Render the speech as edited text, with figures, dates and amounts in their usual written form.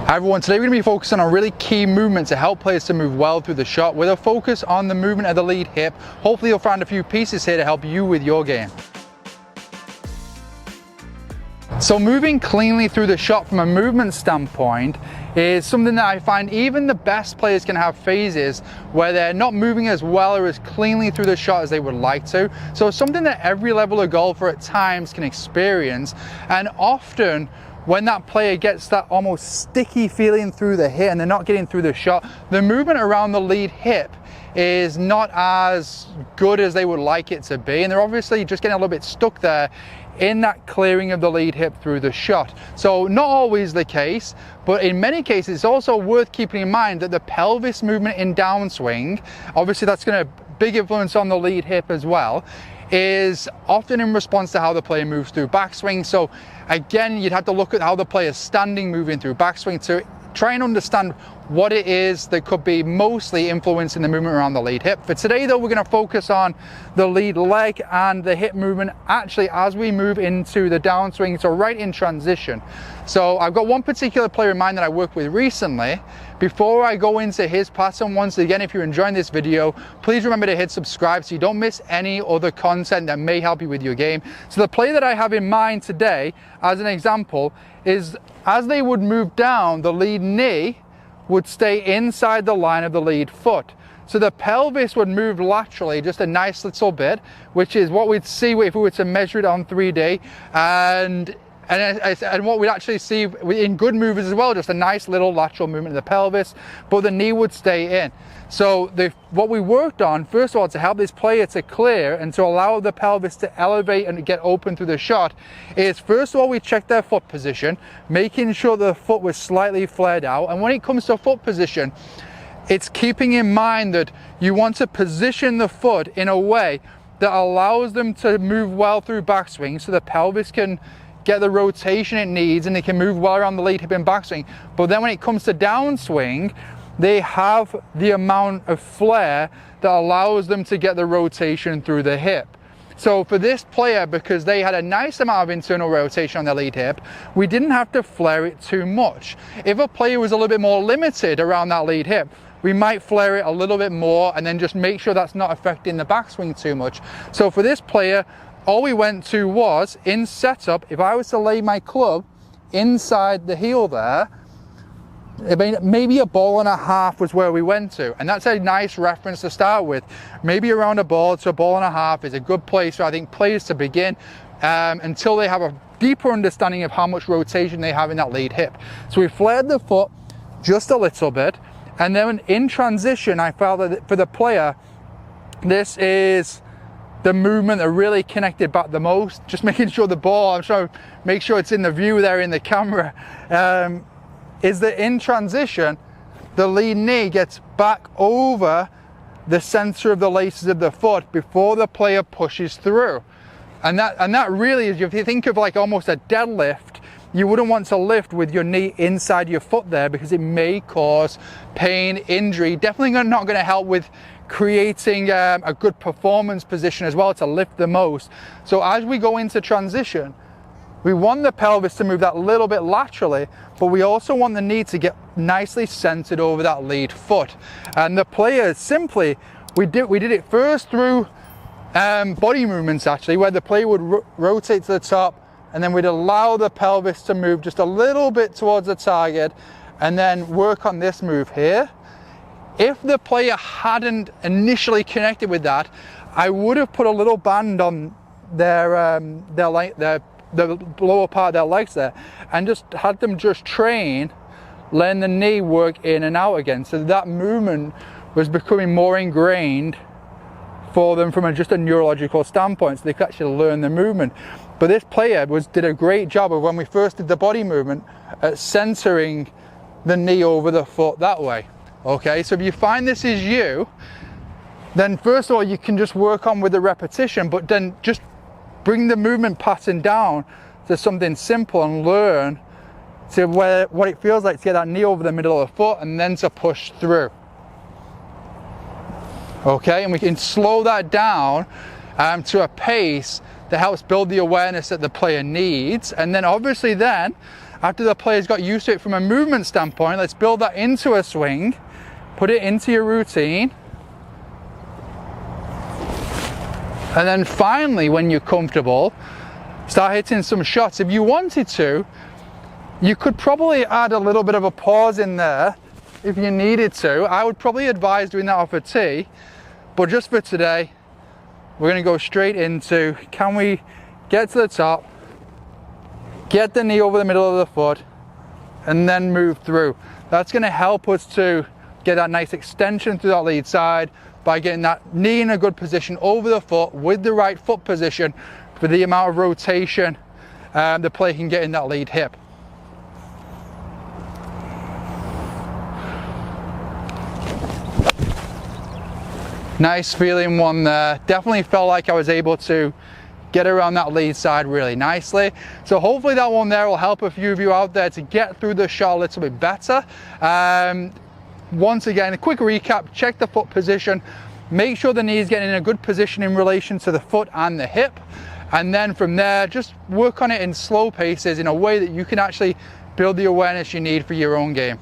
Hi everyone, today we're going to be focusing on really key movements to help players to move well through the shot with a focus on the movement of the lead hip. Hopefully you'll find a few pieces here to help you with your game. So moving cleanly through the shot from a movement standpoint is something that I find even the best players can have phases where they're not moving as well or as cleanly through the shot as they would like to. So it's something that every level of golfer at times can experience, and often when that player gets that almost sticky feeling through the hit and they're not getting through the shot, the movement around the lead hip is not as good as they would like it to be, and they're obviously just getting a little bit stuck there in that clearing of the lead hip through the shot. So not always the case, but in many cases it's also worth keeping in mind that the pelvis movement in downswing, obviously that's going to big influence on the lead hip as well, is often in response to how the player moves through backswing. So again, you'd have to look at how the player is standing moving through backswing to try and understand what it is that could be mostly influencing the movement around the lead hip. For today though, we're going to focus on the lead leg and the hip movement actually as we move into the downswing, so right in transition. So I've got one particular player in mind that I worked with recently. Before I go into his pattern, once again, if you're enjoying this video, please remember to hit subscribe so you don't miss any other content that may help you with your game. So the player that I have in mind today, as an example, is as they would move down, the lead knee would stay inside the line of the lead foot. So the pelvis would move laterally just a nice little bit, which is what we'd see if we were to measure it on 3D. And what we'd actually see in good movers as well, just a nice little lateral movement of the pelvis, but the knee would stay in. So what we worked on, first of all, to help this player to clear and to allow the pelvis to elevate and get open through the shot, is first of all, we checked their foot position, making sure the foot was slightly flared out. And when it comes to foot position, it's keeping in mind that you want to position the foot in a way that allows them to move well through backswing, so the pelvis can get the rotation it needs and it can move well around the lead hip in backswing. But then when it comes to downswing, they have the amount of flare that allows them to get the rotation through the hip. So for this player, because they had a nice amount of internal rotation on their lead hip, we didn't have to flare it too much. If a player was a little bit more limited around that lead hip, we might flare it a little bit more and then just make sure that's not affecting the backswing too much. So for this player, all we went to was, in setup, if I was to lay my club inside the heel there, maybe a ball and a half was where we went to. And that's a nice reference to start with. Maybe around a ball to a ball and a half is a good place for, I think, players to begin until they have a deeper understanding of how much rotation they have in that lead hip. So we flared the foot just a little bit. And then in transition, I felt that for the player, this is the movement that really connected back the most. Just making sure the ball, I'm trying to make sure it's in the view there in the camera, is that in transition, the lead knee gets back over the center of the laces of the foot before the player pushes through. And that really is, if you think of like almost a deadlift, you wouldn't want to lift with your knee inside your foot there because it may cause pain, injury. Definitely not going to help with creating a good performance position as well to lift the most. So as we go into transition, we want the pelvis to move that little bit laterally, but we also want the knee to get nicely centered over that lead foot. And the player simply, we did it first through body movements actually, where the player would rotate to the top and then we'd allow the pelvis to move just a little bit towards the target and then work on this move here. If the player hadn't initially connected with that, I would have put a little band on the lower part of their legs there and just had them just train, letting the knee work in and out again. So that movement was becoming more ingrained for them from just a neurological standpoint, so they could actually learn the movement. But this player did a great job of, when we first did the body movement, at centering the knee over the foot that way. Okay, so if you find this is you, then first of all, you can just work on with the repetition, but then just bring the movement pattern down to something simple and learn to what it feels like to get that knee over the middle of the foot and then to push through. Okay, and we can slow that down to a pace that helps build the awareness that the player needs. And then obviously then, After the player's got used to it from a movement standpoint, let's build that into a swing, put it into your routine. And then finally, when you're comfortable, start hitting some shots. If you wanted to, you could probably add a little bit of a pause in there if you needed to. I would probably advise doing that off a tee, but just for today, we're going to go straight into, can we get to the top, get the knee over the middle of the foot, and then move through. That's going to help us to get that nice extension through that lead side by getting that knee in a good position over the foot with the right foot position for the amount of rotation the player can get in that lead hip. Nice feeling one there. Definitely felt like I was able to get around that lead side really nicely. So hopefully that one there will help a few of you out there to get through the shot a little bit better. Once again, a quick recap, check the foot position, make sure the knee is getting in a good position in relation to the foot and the hip, and then from there, just work on it in slow paces in a way that you can actually build the awareness you need for your own game.